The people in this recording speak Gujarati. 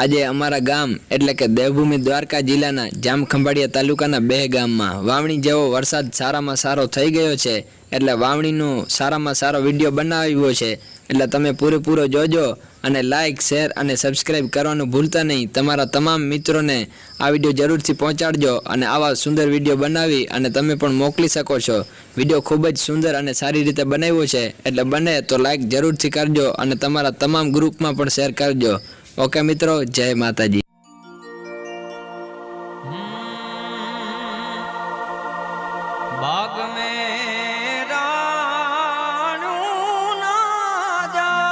આજે અમારા ગામ એટલે કે દેવભૂમિ દ્વારકા જિલ્લાના જામખંભાળિયા તાલુકાના 2 ગામમાં વાવણી જેવો વરસાદ સારામાં સારો થઈ ગયો છે, એટલે વાવણીનો સારામાં સારો વિડીયો બનાવ્યો છે, એટલે તમે પૂરેપૂરો જોજો અને લાઇક, શેર અને સબસ્ક્રાઇબ કરવાનું ભૂલતા નહીં। તમારા તમામ મિત્રોને આ વિડીયો જરૂરથી પહોંચાડજો અને આવા સુંદર વિડીયો બનાવી અને તમે પણ મોકલી શકો છો। વિડીયો ખૂબ જ સુંદર અને સારી રીતે બનાવ્યો છે, એટલે બને તો લાઇક જરૂરથી કરજો અને તમારા તમામ ગ્રુપમાં પણ શેર કરજો। ओके मित्रों, जय माताजी। बाग में राणू ना जान,